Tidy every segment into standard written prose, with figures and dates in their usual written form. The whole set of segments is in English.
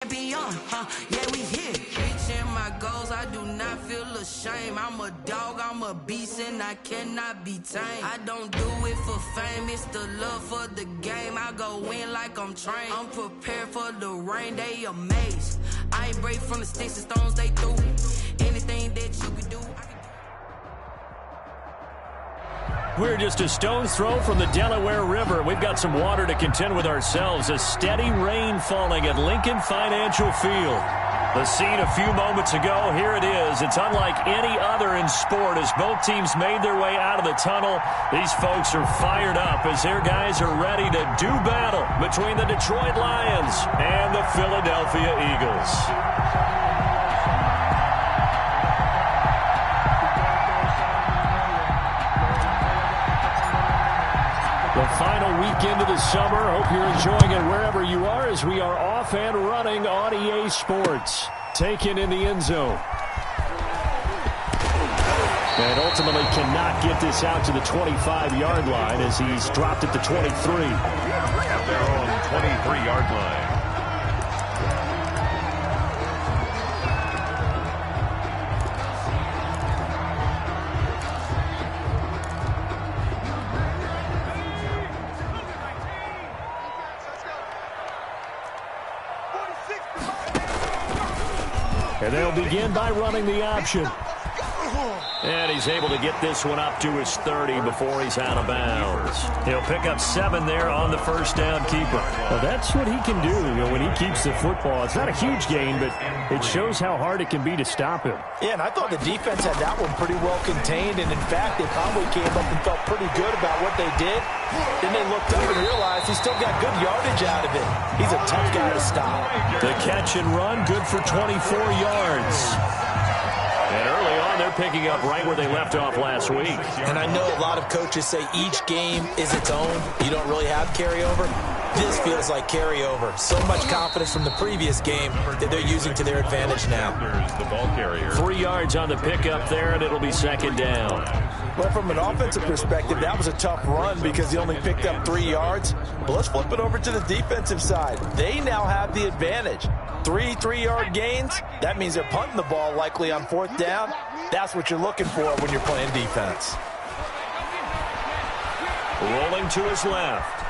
Yeah, we here. Reaching my goals, I do not feel ashamed. I'm a dog, I'm a beast, and I cannot be tamed. I don't do it for fame, it's the love for the game. I go in like I'm trained. I'm prepared for the rain, they amazed. I ain't break from the sticks and stones they threw. Anything that you can do, I can do. We're just a stone's throw from the Delaware River. We've got some water to contend with ourselves. A steady rain falling at Lincoln Financial Field. The scene a few moments ago, here it is. It's unlike any other in sport as both teams made their way out of the tunnel. These folks are fired up as their guys are ready to do battle between the Detroit Lions and the Philadelphia Eagles. The final weekend of the summer. Hope you're enjoying it wherever you are as we are off and running on EA Sports. Taken in the end zone. And ultimately cannot get this out to the 25-yard line as he's dropped at the 23. At their own 23-yard line. And they'll begin by running the option. And he's able to get this one up to his 30 before he's out of bounds. He'll pick up 7 there on the first down keeper. Well, that's what he can do, when he keeps the football. It's not a huge gain, but it shows how hard it can be to stop him. Yeah, and I thought the defense had that one pretty well contained, and in fact, they probably came up and felt pretty good about what they did. Then they looked up and realized he still got good yardage out of it. He's a tough guy to stop. The catch and run, good for 24 yards. And early on, they're picking up right where they left off last week. And I know a lot of coaches say each game is its own. You don't really have carryover. This feels like carryover. So much confidence from the previous game that they're using to their advantage now. The ball carrier. 3 yards on the pickup there, and it'll be second down. Well, from an offensive perspective, that was a tough run because he only picked up 3 yards. But let's flip it over to the defensive side. They now have the advantage. 3 3-yard gains, that means they're punting the ball likely on 4th down. That's what you're looking for when you're playing defense. Rolling to his left.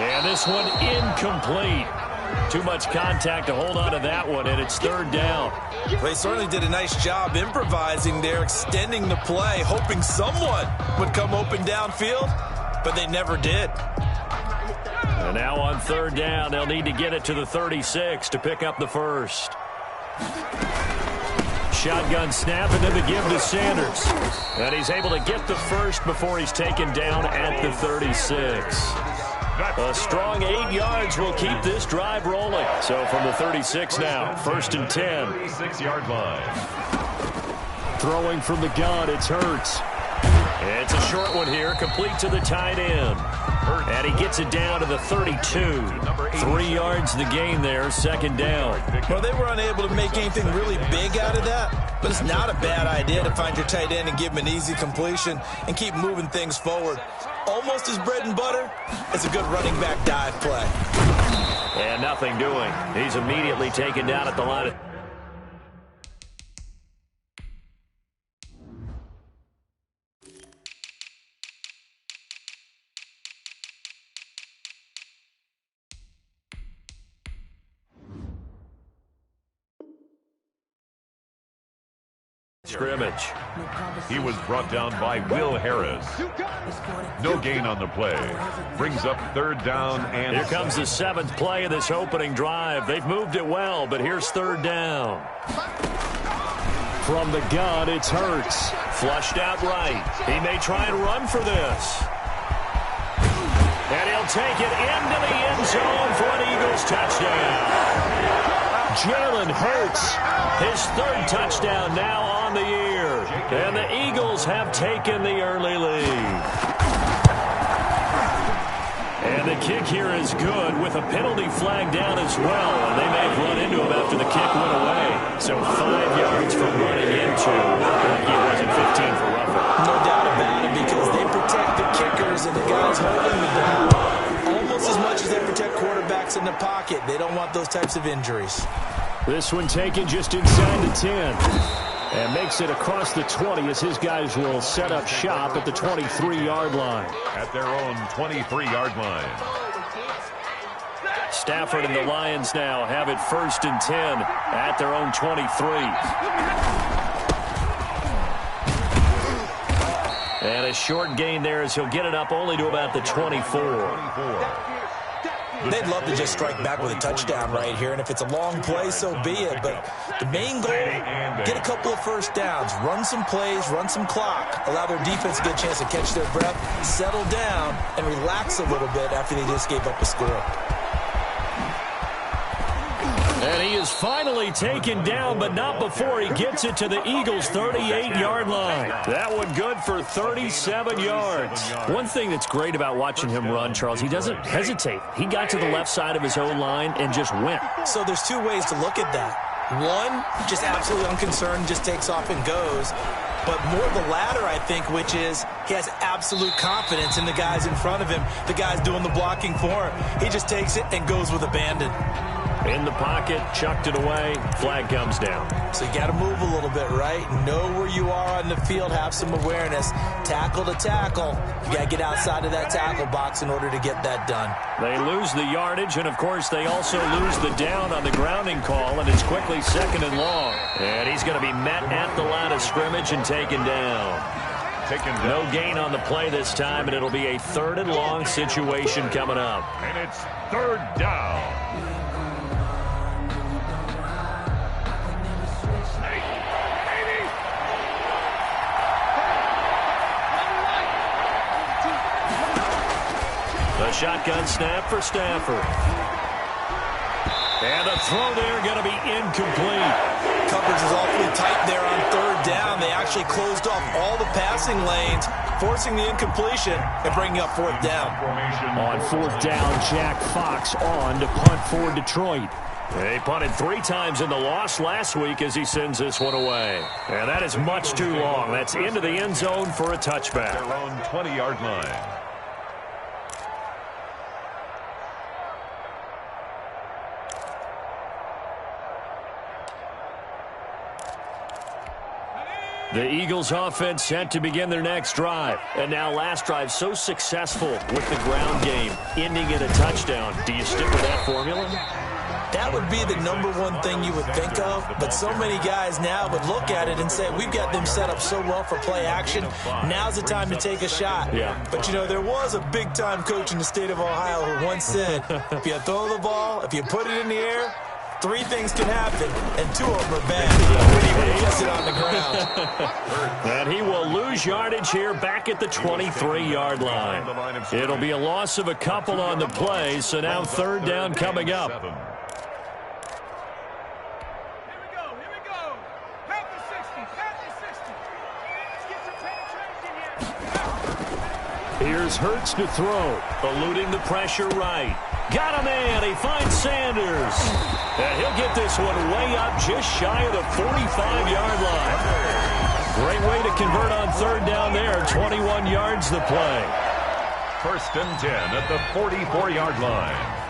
And this one incomplete. Too much contact to hold on to that one, and it's 3rd down. Well, they certainly did a nice job improvising there, extending the play, hoping someone would come open downfield, but they never did. And now on 3rd down, they'll need to get it to the 36 to pick up the first. Shotgun snap, and then the give to Sanders. And he's able to get the first before he's taken down at the 36. A strong 8 yards will keep this drive rolling. So from the 36 now, 1st and 10. 36-yard line. Throwing from the gun, it's Hurts. It's a short one here, complete to the tight end. And he gets it down to the 32. 3 yards the gain there, 2nd down. Well, they were unable to make anything really big out of that, but it's not a bad idea to find your tight end and give him an easy completion and keep moving things forward. Almost his bread and butter. It's a good running back dive play. And nothing doing. He's immediately taken down at the line. Scrimmage. He was brought down by Will Harris. No gain on the play. Brings up 3rd down and... Here comes the 7th play of this opening drive. They've moved it well, but here's 3rd down. From the gun, it's Hurts. Flushed out right. He may try and run for this. And he'll take it into the end zone for an Eagles touchdown. Jalen Hurts, his 3rd touchdown now on the year. And the Eagles have taken the early lead. And the kick here is good with a penalty flag down as well. And they may have run into him after the kick went away. So 5 yards from running into. It wasn't 15 for roughing. No doubt about it because they protect the kickers and the guys holding the ball almost as much as they protect quarterbacks in the pocket. They don't want those types of injuries. This one taken just inside the 10. And makes it across the 20 as his guys will set up shop at the 23-yard line. At their own 23-yard line. Stafford and the Lions now have it 1st and 10 at their own 23. And a short gain there as he'll get it up only to about the 24. They'd love to just strike back with a touchdown right here, and if it's a long play, so be it. But the main goal, get a couple of first downs, run some plays, run some clock, allow their defense to get a chance to catch their breath, settle down, and relax a little bit after they just gave up a score. And he is finally taken down, but not before he gets it to the Eagles' 38-yard line. That one good for 37 yards. One thing that's great about watching him run, Charles, he doesn't hesitate. He got to the left side of his own line and just went. So there's two ways to look at that. One, just absolutely unconcerned, just takes off and goes. But more the latter, I think, which is he has absolute confidence in the guys in front of him, the guys doing the blocking for him. He just takes it and goes with abandon. In the pocket, chucked it away, flag comes down. So you got to move a little bit, right? Know where you are on the field, have some awareness. Tackle to tackle. You got to get outside of that tackle box in order to get that done. They lose the yardage, and of course they also lose the down on the grounding call, and it's quickly 2nd and long. And he's going to be met at the line of scrimmage and taken down. No gain on the play this time, and it'll be a 3rd and long situation coming up. And it's 3rd down. The shotgun snap for Stafford. And a throw there going to be incomplete. Coverage is awfully tight there on 3rd down. They actually closed off all the passing lanes, forcing the incompletion and bringing up 4th down. On 4th down, Jack Fox on to punt for Detroit. They punted 3 times in the loss last week as he sends this one away. And that is much too long. That's into the end zone for a touchback. Their own 20-yard line. The Eagles offense set to begin their next drive. And now last drive so successful with the ground game, ending in a touchdown. Do you stick with that formula? That would be the number one thing you would think of, but so many guys now would look at it and say, we've got them set up so well for play action. Now's the time to take a shot. Yeah. But, you know, there was a big-time coach in the state of Ohio who once said, if you throw the ball, if you put it in the air, 3 things can happen, and 2 of them are bad when he gets it on the ground. And he will lose yardage here back at the 23-yard line. It'll be a loss of a couple on the play, so now 3rd down coming up. Here's Hurts to throw. Eluding the pressure right. Got a man. He finds Sanders. And he'll get this one way up just shy of the 45-yard line. Great way to convert on 3rd down there. 21 yards the play. 1st and 10 at the 44-yard line.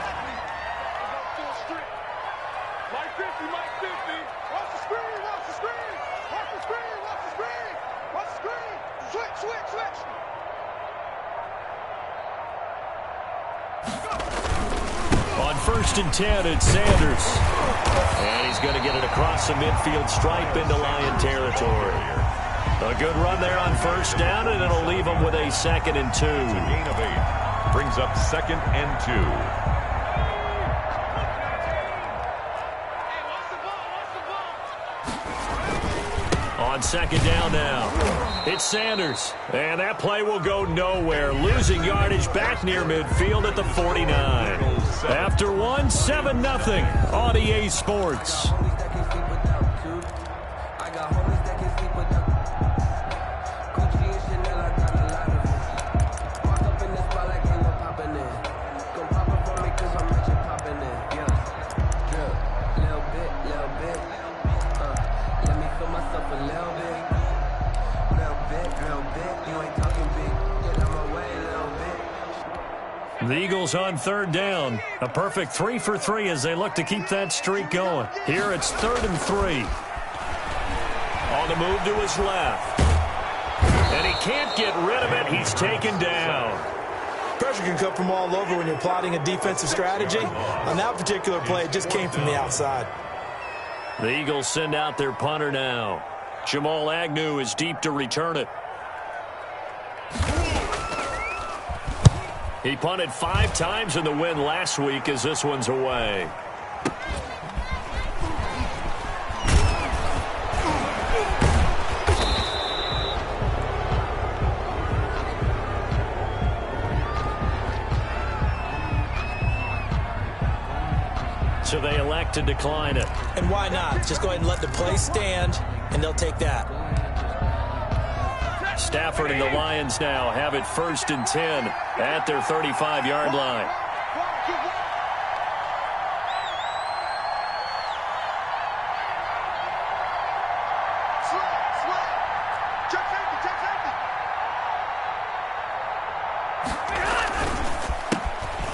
On 1st and 10, it's Sanders. And he's going to get it across the midfield stripe into Lion territory. A good run there on 1st down, and it'll leave him with a 2nd and 2. Gain of 8. Brings up 2nd and 2. On 2nd down now, it's Sanders. And that play will go nowhere. Losing yardage back near midfield at the 49. After 1, 7-0 on EA Sports. The Eagles on third down. A perfect 3 for 3 as they look to keep that streak going. Here it's 3rd and 3. On the move to his left. And he can't get rid of it. He's taken down. Pressure can come from all over when you're plotting a defensive strategy. On that particular play, it just came from the outside. The Eagles send out their punter now. Jamal Agnew is deep to return it. He punted 5 times in the win last week as this one's away. So they elect to decline it. And why not? Just go ahead and let the play stand, and they'll take that. Stafford and the Lions now have it 1st and 10 at their 35-yard line.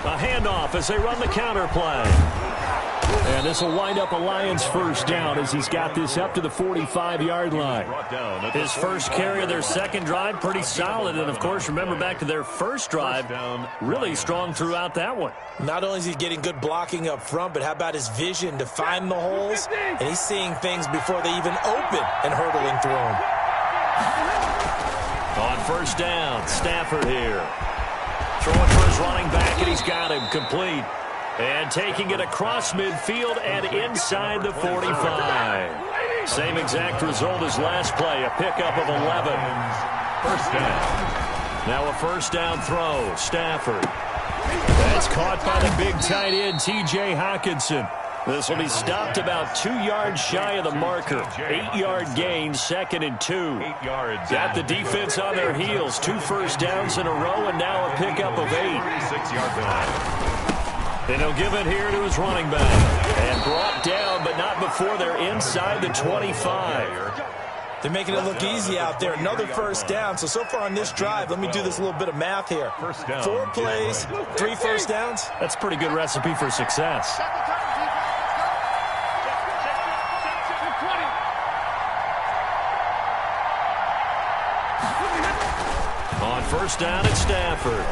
A handoff as they run the counter play. And this will wind up a Lions first down as he's got this up to the 45-yard line. His first carry of their second drive, pretty solid. And, of course, remember back to their first drive, really strong throughout that one. Not only is he getting good blocking up front, but how about his vision to find the holes? And he's seeing things before they even open and hurdling through them. On first down, Stafford here. Throwing for his running back, and he's got him complete. And taking it across midfield and inside the 45. Same exact result as last play, a pickup of 11. First down. Now a first down throw, Stafford. That's caught by the big tight end, T.J. Hockenson. This will be stopped about 2 yards shy of the marker. 8-yard gain, 2nd and 2. 8 yards. Got the defense on their heels. 2 first downs in a row, and now a pickup of 8. 36-yard line. And he'll give it here to his running back. And brought down, but not before they're inside the 25. They're making it look easy out there. Another first down. So far on this drive, let me do this little bit of math here. 4 plays, 3 first downs. That's a pretty good recipe for success. On first down at Stafford.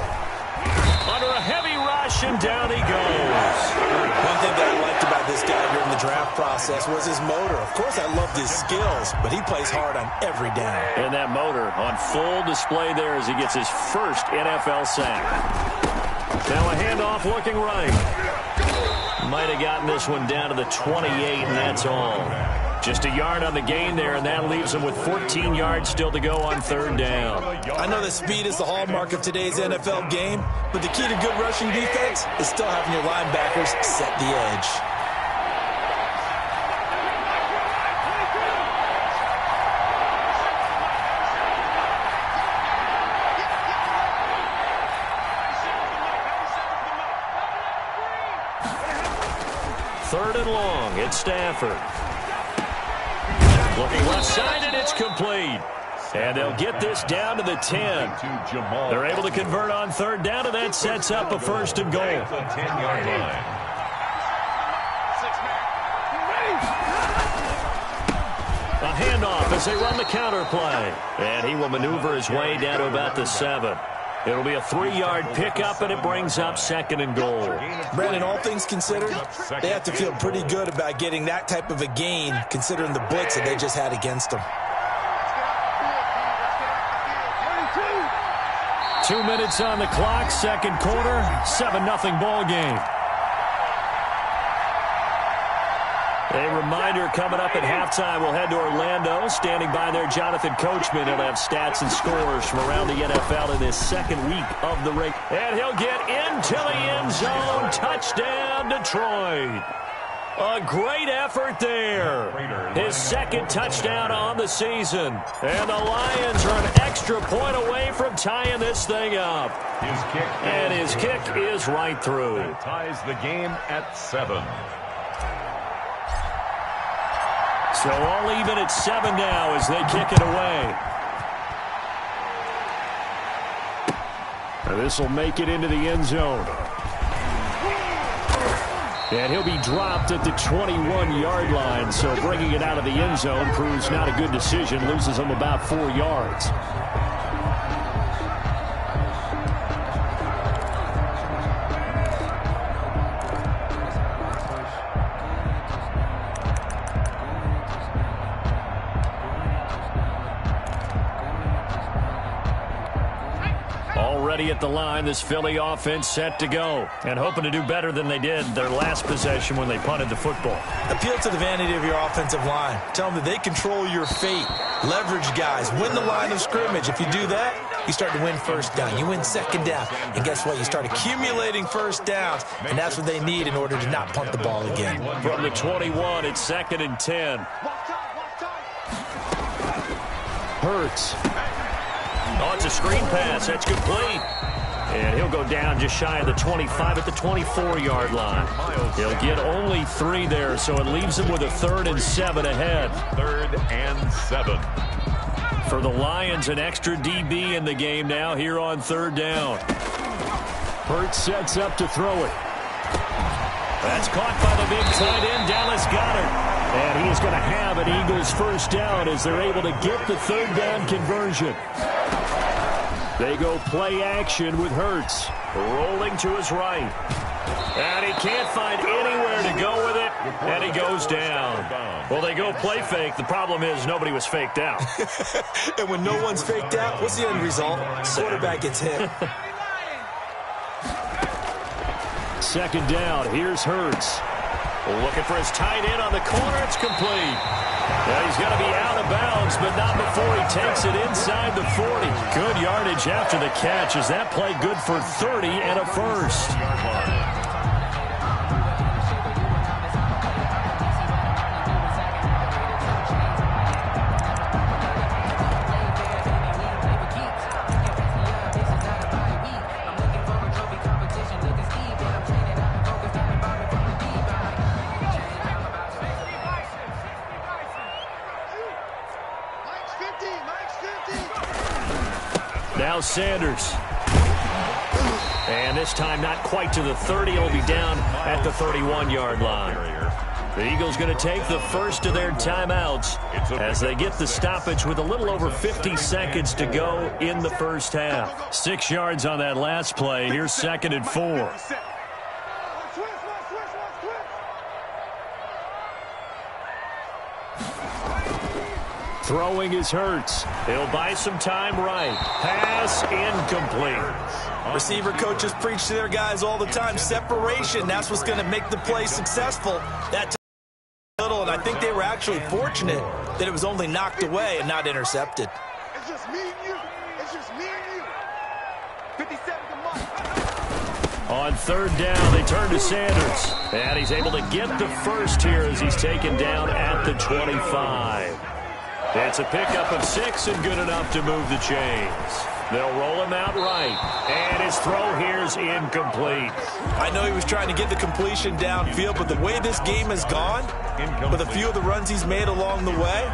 Under a heavy rush, and down he goes. One thing that I liked about this guy during the draft process was his motor. Of course, I loved his skills, but he plays hard on every down. And that motor on full display there as he gets his first NFL sack. Now a handoff looking right. Might have gotten this one down to the 28, and that's all. Just a yard on the gain there, and that leaves him with 14 yards still to go on third down. I know that speed is the hallmark of today's NFL game, but the key to good rushing defense is still having your linebackers set the edge. Third and long, it's Stafford. Looking left side, and it's complete. And they'll get this down to the 10. They're able to convert on third down, and that sets up a 1st and goal. 10-yard line. A handoff as they run the counter play. And he will maneuver his way down to about the 7. It'll be a 3-yard pickup, and it brings up 2nd and goal. Brandon, all things considered, they have to feel pretty good about getting that type of a gain, considering the blitz that they just had against them. 2 minutes on the clock, second quarter, 7-0 ball game. A reminder coming up at halftime, we'll head to Orlando. Standing by there, Jonathan Coachman. He'll have stats and scores from around the NFL in this second week of the race. And he'll get into the end zone. Touchdown, Detroit. A great effort there. His second touchdown on the season. And the Lions are an extra point away from tying this thing up. His kick is right through. That ties the game at 7. So all even at 7 now as they kick it away. This will make it into the end zone. And he'll be dropped at the 21-yard line, so bringing it out of the end zone proves not a good decision. Loses him about 4 yards. Already at the line, this Philly offense set to go and hoping to do better than they did their last possession when they punted the football. Appeal to the vanity of your offensive line. Tell them that they control your fate. Leverage guys. Win the line of scrimmage. If you do that, you start to win first down. You win second down. And guess what? You start accumulating first downs, and that's what they need in order to not punt the ball again. From the 21, it's 2nd and 10. Hurts. Oh, it's a screen pass. That's complete. And he'll go down just shy of the 25 at the 24-yard line. He'll get only 3 there, so it leaves him with a 3rd and 7 ahead. 3rd and 7. For the Lions, an extra DB in the game now here on 3rd down. Hurts sets up to throw it. That's caught by the big tight end, Dallas Goedert. And he is going to have an Eagles first down as they're able to get the 3rd down conversion. They go play action with Hurts. Rolling to his right. And he can't find anywhere to go with it. And he goes down. Well, they go play fake. The problem is nobody was faked out. And when no one's faked out, what's the end result? Quarterback gets hit. 2nd down. Here's Hurts. Looking for his tight end on the corner. It's complete. Yeah, he's going to be out of bounds, but not before he takes it inside the 40. Good yardage after the catch. Is that play good for 30 and a first? Now Sanders. And this time not quite to the 30. He'll be down at the 31-yard line. The Eagles going to take the first of their timeouts as they get the stoppage with a little over 50 seconds to go in the first half. 6 yards on that last play. Here's 2nd and 4. Throwing is Hurts. He'll buy some time right. Pass incomplete. Receiver coaches preach to their guys all the time. Separation, that's what's going to make the play successful. That little, and I think they were actually fortunate that it was only knocked away and not intercepted. It's just me and you. It's just me and you. 57 to Mike. On 3rd down, they turn to Sanders. And he's able to get the first here as he's taken down at the 25. It's a pickup of 6 and good enough to move the chains. They'll roll him out right. And his throw here's incomplete. I know he was trying to get the completion downfield, but the way this game has gone, with a few of the runs he's made along the way,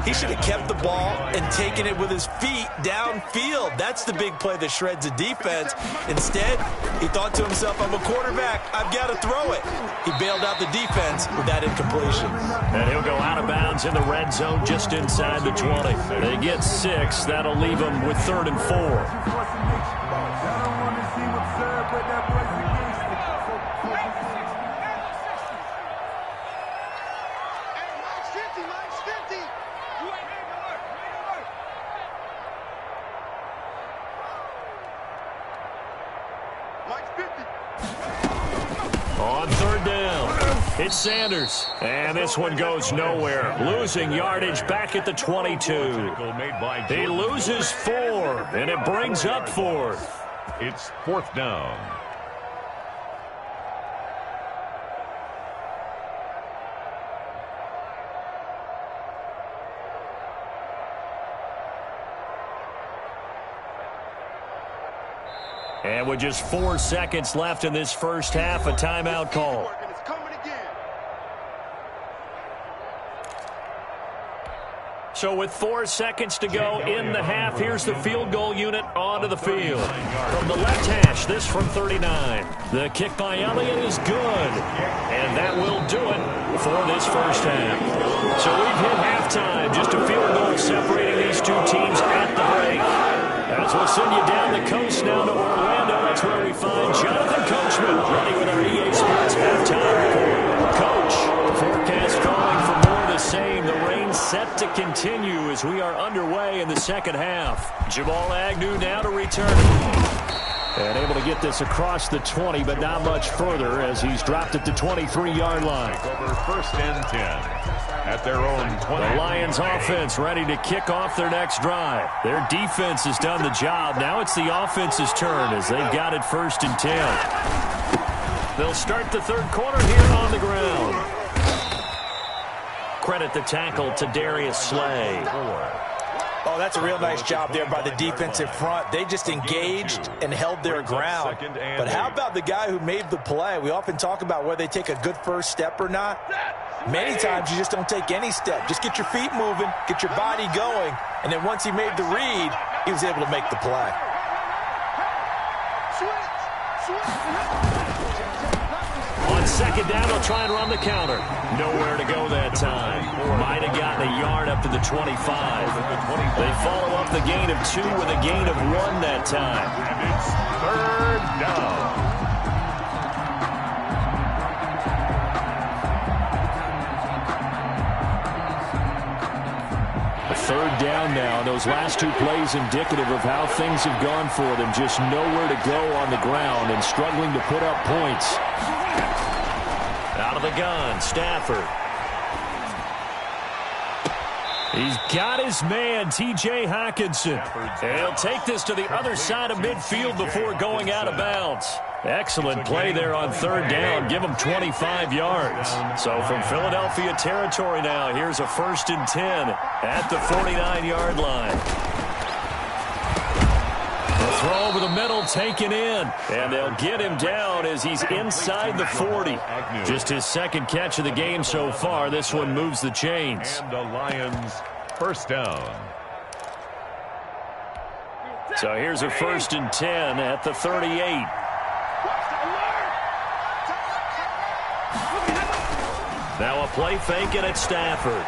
he should have kept the ball and taken it with his feet downfield. That's the big play that shreds a defense. Instead, he thought to himself, I'm a quarterback. I've got to throw it. He bailed out the defense with that incompletion. And he'll go out of bounds in the red zone just inside the 20. They get 6. That'll leave them with 3rd and 4. On 3rd down, it's Sanders. And this one goes nowhere. Losing yardage back at the 22. He loses 4, and it brings up 4th. It's 4th down. And with just 4 seconds left in this first half, a timeout call. So with 4 seconds to go in the half, here's the field goal unit onto the field. From the left hash, this from 39. The kick by Elliott is good. And that will do it for this first half. So we've hit halftime. Just a field goal separating these two teams at the break. As we'll send you down the coast now to Orlando. That's where we find Jonathan Coachman ready with our EA Sports halftime report. Coach, forecast calling for more of the same. The rain set to continue as we are underway in the second half. Jamal Agnew now to return. And able to get this across the 20, but not much further as he's dropped it to 23-yard line. Over 1st and 10 at their own 20. The Lions offense ready to kick off their next drive. Their defense has done the job. Now it's the offense's turn as they've got it 1st and 10. They'll start the third quarter here on the ground. Credit the tackle to Darius Slay. Oh, that's a real nice job there by the defensive front. They just engaged and held their ground. But how about the guy who made the play? We often talk about whether they take a good first step or not. Many times you just don't take any step. Just get your feet moving, get your body going, and then once he made the read, he was able to make the play. On second down, they'll try and run the counter. Nowhere to go that time. Might have gotten a yard up to the 25. They follow up the gain of 2 with a gain of 1 that time. And it's 3rd down. Third down now. Those last 2 plays indicative of how things have gone for them. Just nowhere to go on the ground and struggling to put up points. Out of the gun, Stafford. He's got his man, T.J. Hockenson. And he'll take this to the other side of midfield before going out of bounds. Excellent play there on 3rd down. Give him 25 yards. So from Philadelphia territory now, here's a 1st and 10 at the 49-yard line. The throw over the middle taken in. And they'll get him down as he's inside the 40. Just his 2nd catch of the game so far. This one moves the chains. And the Lions 1st down. So here's a 1st and 10 at the 38. Now a play fake and it's Stafford.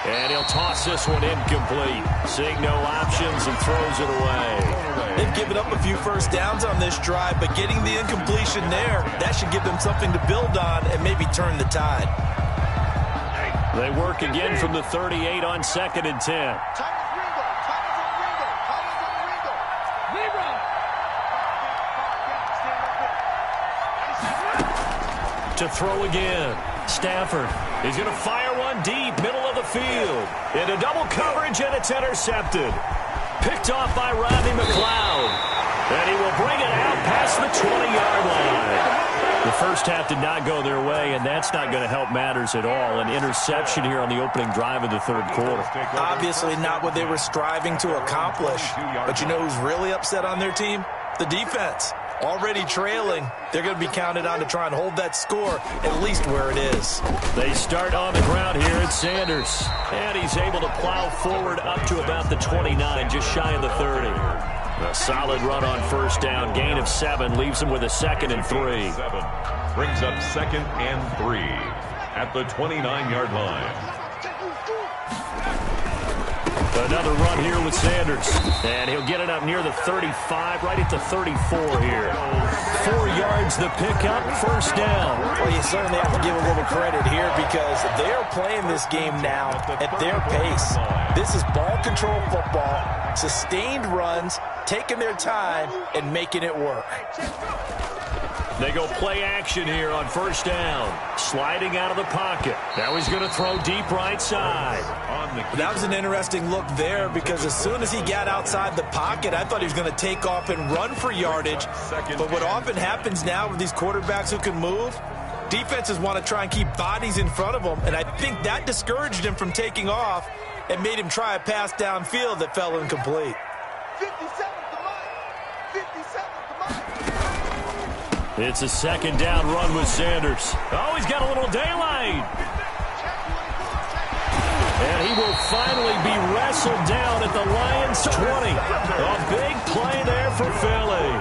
And he'll toss this one incomplete. Seeing no options and throws it away. They've given up a few first downs on this drive, but getting the incompletion there, that should give them something to build on and maybe turn the tide. They work again from the 38 on 2nd and 10. To throw again. Stafford is going to fire one deep, middle of the field. Into double coverage, and it's intercepted. Picked off by Rodney McLeod. And he will bring it out past the 20-yard line. The first half did not go their way, and that's not going to help matters at all. An interception here on the opening drive of the third quarter. Obviously not what they were striving to accomplish. But you know who's really upset on their team? The defense. Already trailing, they're going to be counted on to try and hold that score at least where it is. They start on the ground here at Sanders. And he's able to plow forward up to about the 29, just shy of the 30. A solid run on 1st down. Gain of 7 leaves him with a 2nd and 3. Brings up 2nd and 3 at the 29-yard line. Another run here with Sanders. And he'll get it up near the 35, right at the 34 here. 4 yards the pickup, 1st down. Well, you certainly have to give a little credit here because they're playing this game now at their pace. This is ball control football, sustained runs, taking their time, and making it work. They go play action here on 1st down. Sliding out of the pocket. Now he's going to throw deep right side. That was an interesting look there because as soon as he got outside the pocket, I thought he was going to take off and run for yardage. But what often happens now with these quarterbacks who can move, defenses want to try and keep bodies in front of them. And I think that discouraged him from taking off and made him try a pass downfield that fell incomplete. 57 to Mike. 57 to Mike. It's a 2nd down run with Sanders. Oh, he's got a little daylight. And he will finally be wrestled down at the Lions' 20. A big play there for Philly.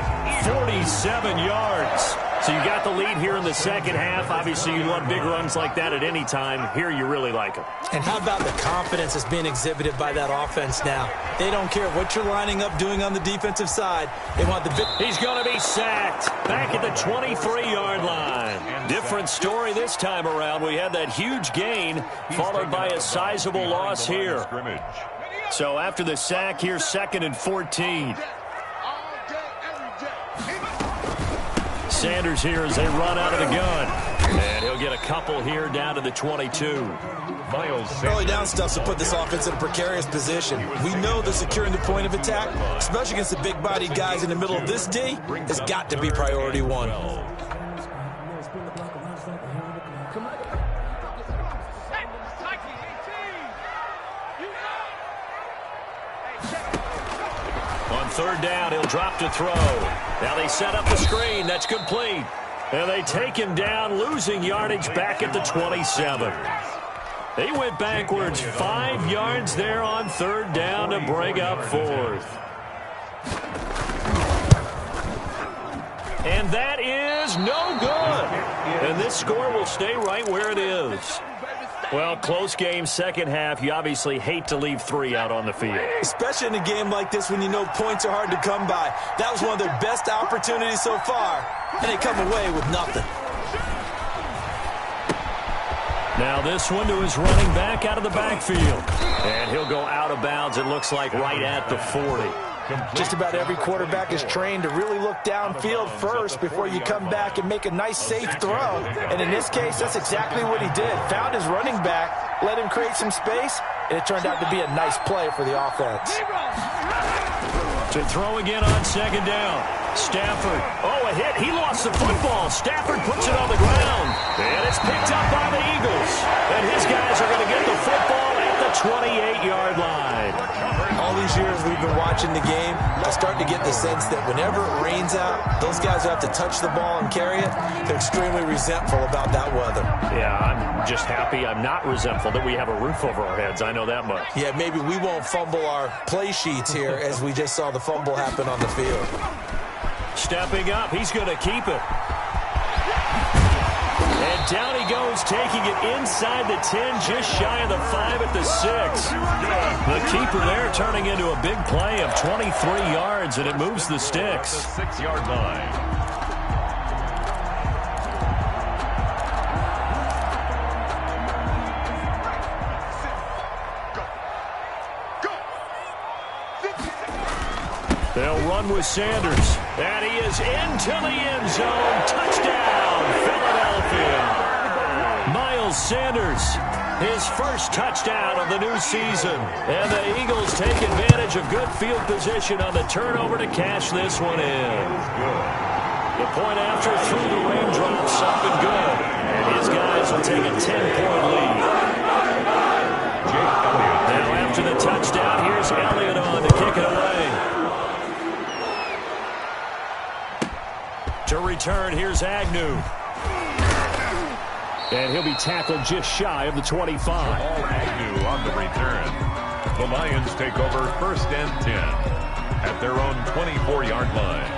47 yards. So you got the lead here in the second half. Obviously, you love big runs like that at any time. Here, you really like them. And how about the confidence that's being exhibited by that offense now? They don't care what you're lining up doing on the defensive side. They want the big... He's going to be sacked back at the 23-yard line. Different story this time around. We had that huge gain followed by a sizable loss here. So after the sack, here's 2nd and 14. Sanders here as they run out of the gun. And he'll get a couple here down to the 22. Early down stuff to put this offense in a precarious position. We know that securing the point of attack, especially against the big-bodied guys in the middle of this D, has got to be priority one. On 3rd down, he'll drop to throw. Now they set up the screen. That's complete. And they take him down, losing yardage back at the 27. He went backwards 5 yards there on 3rd down to bring up 4th. And that is no good. And this score will stay right where it is. Well, close game, second half. You obviously hate to leave 3 out on the field. Especially in a game like this when you know points are hard to come by. That was one of their best opportunities so far, and they come away with nothing. Now this one to his running back out of the backfield. And he'll go out of bounds, it looks like, right at the 40. Just about every quarterback is trained to really look downfield first before you come back and make a nice, safe throw. And in this case, that's exactly what he did. Found his running back, let him create some space, and it turned out to be a nice play for the offense. To throw again on 2nd down. Stafford. Oh, a hit. He lost the football. Stafford puts it on the ground. And it's picked up by the Eagles. And his guys are going to get the football at the 28-yard line. All these years we've been watching the game, I start to get the sense that whenever it rains out, those guys who have to touch the ball and carry it, they're extremely resentful about that weather. Yeah, I'm just happy I'm not resentful that we have a roof over our heads. I know that much. Yeah, maybe we won't fumble our play sheets here as we just saw the fumble happen on the field. Stepping up, he's going to keep it. And down he goes, taking it inside the 10, just shy of the 5 at the 6. The keeper there turning into a big play of 23 yards, and it moves the sticks. The 6-yard line. They'll run with Sanders. And he is into the end zone. Touchdown, Philadelphia. Miles Sanders, his first touchdown of the new season. And the Eagles take advantage of good field position on the turnover to cash this one in. The point after through the raindrops, up and good. And his guys will take a 10-point lead. Now after the touchdown, here's Elliott on to kick it away. To return, here's Agnew. And he'll be tackled just shy of the 25. Agnew on the return. The Lions take over 1st and 10 at their own 24-yard line.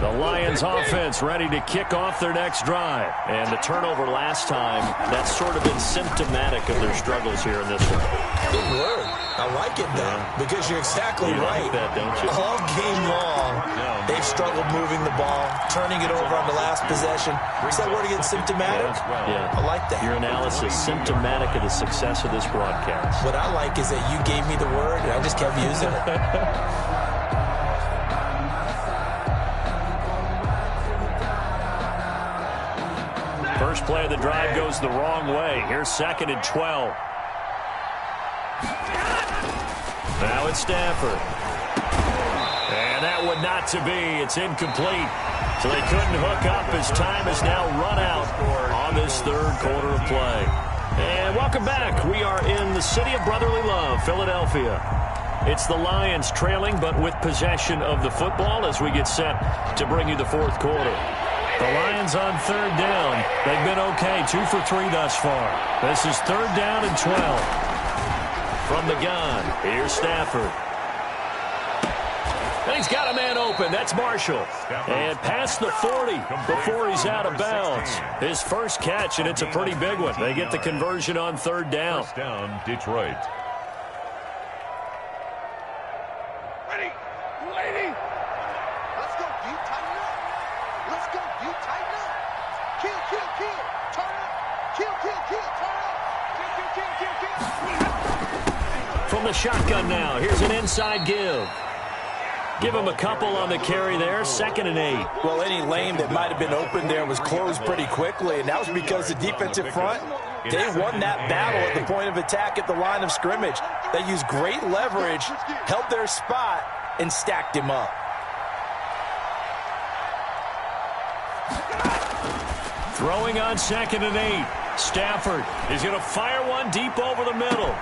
The Lions offense ready to kick off their next drive. And the turnover last time, that's sort of been symptomatic of their struggles here in this one. Good word. I like it, though, because you're exactly right. Like that, don't you? All game long, they've struggled moving the ball, turning it over on the last possession. Is that word again, symptomatic? Yeah. I like that. Your analysis, symptomatic of the success of this broadcast. What I like is that you gave me the word, and I just kept using it. First play of the drive goes the wrong way. Here's 2nd and 12. Now it's Stafford. And that one not to be. It's incomplete. So they couldn't hook up as time is now run out on this 3rd quarter of play. And welcome back. We are in the city of brotherly love, Philadelphia. It's the Lions trailing, but with possession of the football as we get set to bring you the 4th quarter. The Lions on third down. They've been okay, 2 for 3 thus far. This is third down and 12. From the gun, here's Stafford. And he's got a man open. That's Marshall. And past the 40 before he's out of bounds. His first catch, and it's a pretty big one. They get the conversion on third down. First down, Detroit. Ready. Lady. Let's go, D. Tighten up. Let's go, D. Tighten up. Kill, kill, kill. Turn up. Kill, kill, kill. Turn up. Kill, kill, kill, kill, kill. From the shotgun now, here's an inside give. Give him a couple on the carry there, 2nd and 8. Well, any lane that might have been open there was closed pretty quickly, and that was because the defensive front, they won that battle at the point of attack at the line of scrimmage. They used great leverage, held their spot, and stacked him up. Throwing on 2nd and 8. Stafford is going to fire one deep over the middle.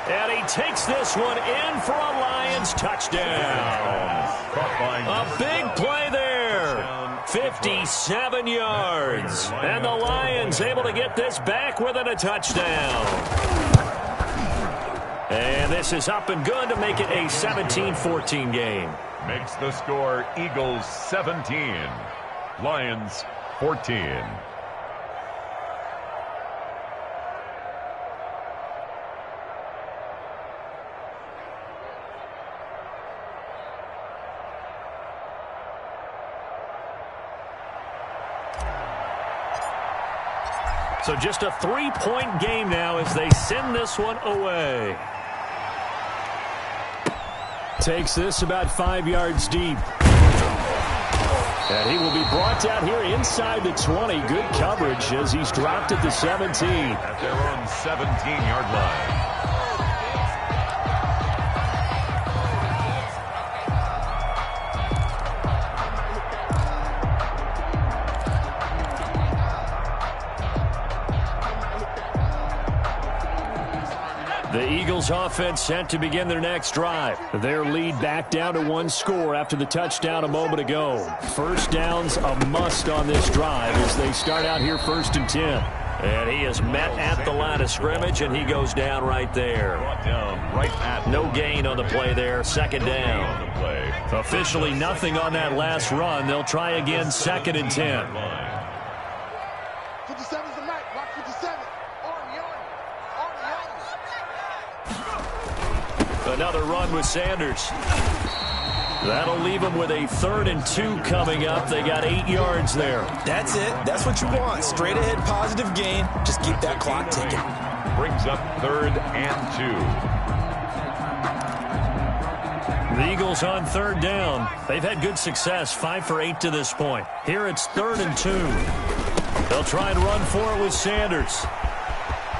And he takes this one in for a Lions touchdown. A big play there. 57 yards. And the Lions able to get this back within a touchdown. And this is up and good to make it a 17-14 game. Makes the score Eagles 17, Lions 14. So just a 3-point game now as they send this one away. Takes this about 5 yards deep. And he will be brought down here inside the 20. Good coverage as he's dropped at the 17. At their own 17-yard line. The Eagles offense set to begin their next drive. Their lead back down to 1 score after the touchdown a moment ago. First down's a must on this drive as they start out here 1st and 10. And he is met at the line of scrimmage, and he goes down right there. No gain on the play there, 2nd down. Officially nothing on that last run. They'll try again, 2nd and 10. 57's the night. Block 57. Another run with Sanders. That'll leave them with a 3rd and 2 coming up. They got 8 yards there. That's it. That's what you want. Straight ahead positive gain. Just keep that clock ticking. Brings up 3rd and 2. The Eagles on 3rd down. They've had good success, 5 for 8 to this point. Here it's 3rd and 2. They'll try and run for it with Sanders.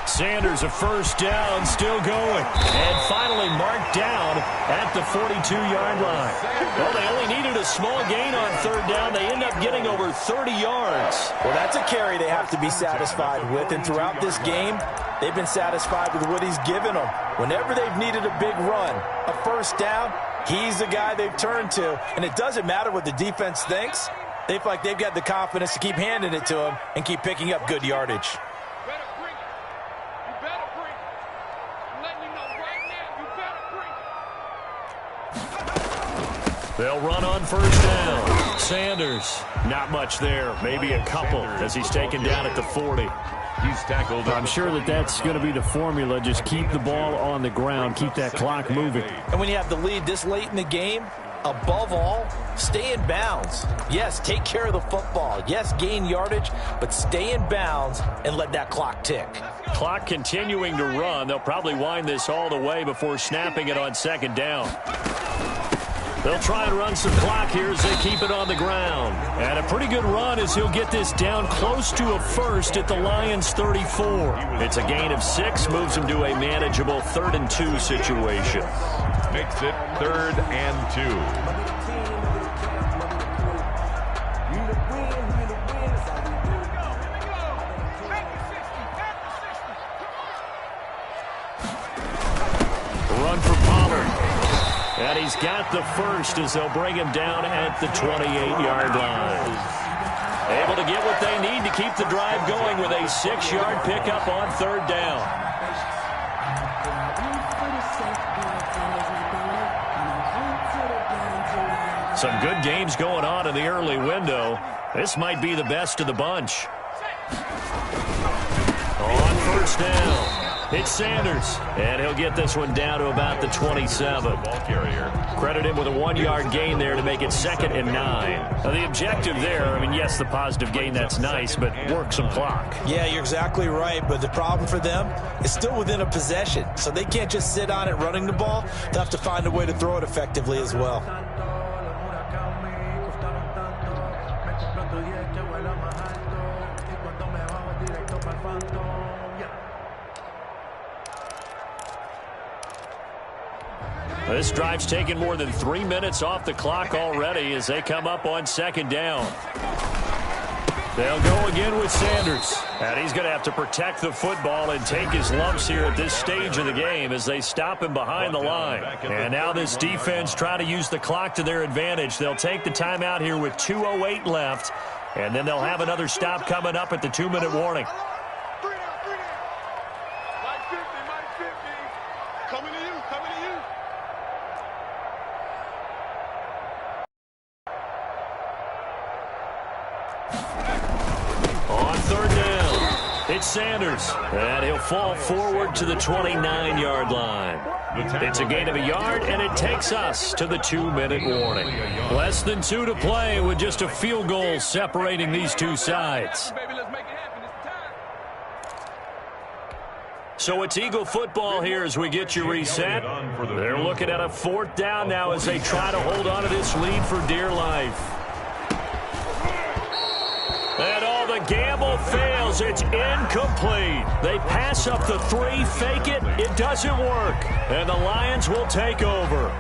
Sanders, a first down, still going. And finally marked down at the 42-yard line. Well, they only needed a small gain on 3rd down. They end up getting over 30 yards. Well, that's a carry they have to be satisfied with. And throughout this game, they've been satisfied with what he's given them. Whenever they've needed a big run, a first down, he's the guy they've turned to. And it doesn't matter what the defense thinks. They feel like they've got the confidence to keep handing it to him and keep picking up good yardage. They'll run on 1st down. Sanders, not much there. Maybe a couple as he's taken down at the 40. He's tackled. I'm sure that that's going to be the formula. Just keep the ball on the ground. Keep that clock moving. And when you have the lead this late in the game, above all, stay in bounds. Yes, take care of the football. Yes, gain yardage, but stay in bounds and let that clock tick. Clock continuing to run. They'll probably wind this all the way before snapping it on 2nd down. They'll try and run some clock here as they keep it on the ground. And a pretty good run as he'll get this down close to a first at the Lions 34. It's a gain of 6, moves him to a manageable 3rd and 2 situation. Makes it 3rd and 2. And he's got the first as they'll bring him down at the 28-yard line. Able to get what they need to keep the drive going with a 6-yard pickup on 3rd down. Some good games going on in the early window. This might be the best of the bunch. On 1st down. It's Sanders, and he'll get this one down to about the 27. Credit him with a 1-yard gain there to make it 2nd and 9. Now, the objective there, I mean, yes, the positive gain, that's nice, but work some clock. Yeah, you're exactly right, but the problem for them is still within a possession, so they can't just sit on it running the ball. They'll have to find a way to throw it effectively as well. This drive's taken more than 3 minutes off the clock already as they come up on 2nd down. They'll go again with Sanders. And he's going to have to protect the football and take his lumps here at this stage of the game as they stop him behind the line. And now this defense trying to use the clock to their advantage. They'll take the timeout here with 2:08 left. And then they'll have another stop coming up at the 2-minute warning. On 3rd down, it's Sanders, and he'll fall forward to the 29-yard line. It's a gain of a yard, and it takes us to the 2-minute warning. Less than 2 to play with just a field goal separating these two sides. So it's Eagle football here as we get you reset. They're looking at a 4th down now as they try to hold on to this lead for dear life. And all the gamble fails. It's incomplete. They pass up the 3, fake it. It doesn't work. And the Lions will take over.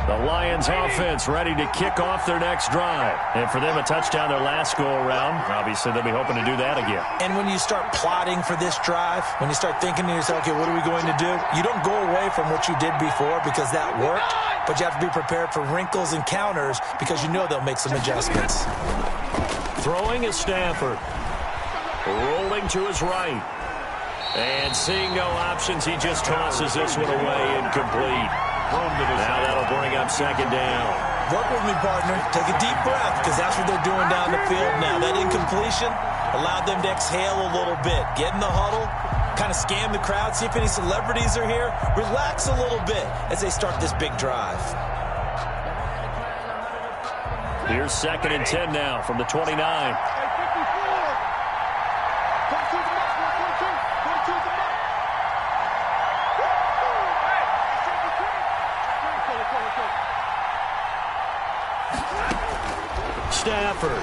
The Lions offense ready to kick off their next drive. And for them, a touchdown their last go-around. Obviously, they'll be hoping to do that again. And when you start plotting for this drive, when you start thinking to yourself, okay, what are we going to do? You don't go away from what you did before because that worked, but you have to be prepared for wrinkles and counters because you know they'll make some adjustments. Throwing is Stafford. Rolling to his right. And seeing no options, he just tosses this one away, incomplete. Now that'll bring up 2nd down. Work with me, partner. Take a deep breath because that's what they're doing down the field now. That incompletion allowed them to exhale a little bit. Get in the huddle, kind of scan the crowd, see if any celebrities are here. Relax a little bit as they start this big drive. Here's 2nd and 10 now from the 29. Stafford.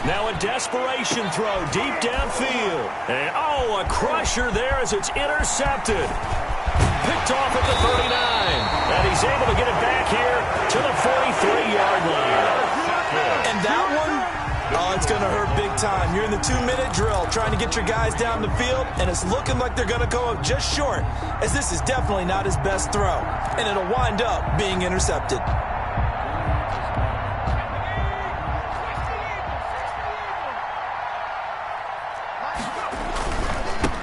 Now a desperation throw deep downfield. And, a crusher there as it's intercepted. Picked off at the 39. And he's able to get it back here to the 43-yard line. And that one, it's going to hurt big time. You're in the 2-minute drill trying to get your guys down the field, and it's looking like they're going to go up just short, as this is definitely not his best throw. And it'll wind up being intercepted.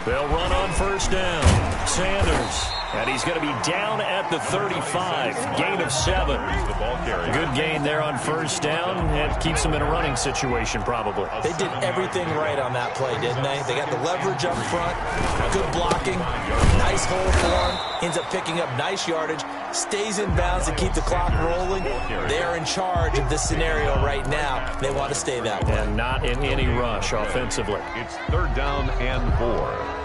They'll run on 1st down. Sanders. And he's going to be down at the 35. Gain of 7. Good gain there on 1st down. It keeps them in a running situation probably. They did everything right on that play, didn't they? They got the leverage up front. Good blocking. Nice hole for him. Ends up picking up nice yardage. Stays in bounds to keep the clock rolling. They're in charge of this scenario right now. They want to stay that way. And not in any rush offensively. It's 3rd down and 4.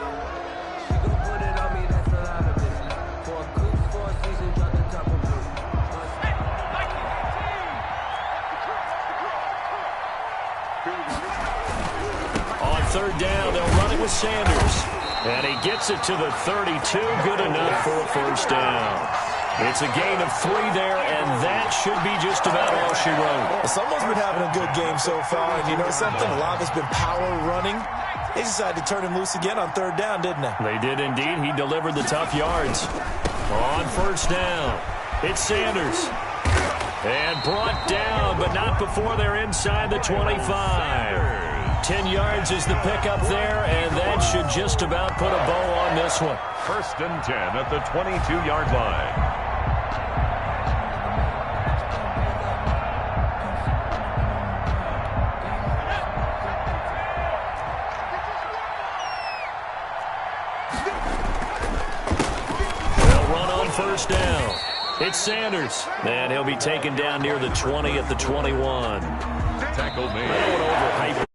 On 3rd down, they'll run it with Sanders. And he gets it to the 32. Good enough for a 1st down. It's a gain of 3 there, and that should be just about all she wrote. Well, someone's been having a good game so far, and you know something? A lot of it's been power running. They decided to turn him loose again on 3rd down, didn't they? They did indeed. He delivered the tough yards. On 1st down, it's Sanders. And brought down, but not before they're inside the 25. 10 yards is the pickup there, and that should just about put a bow on this one. 1st and 10 at the 22-yard line. They'll run on 1st down. It's Sanders. And he'll be taken down near the 20 at the 21. Tackle made. Overhyped.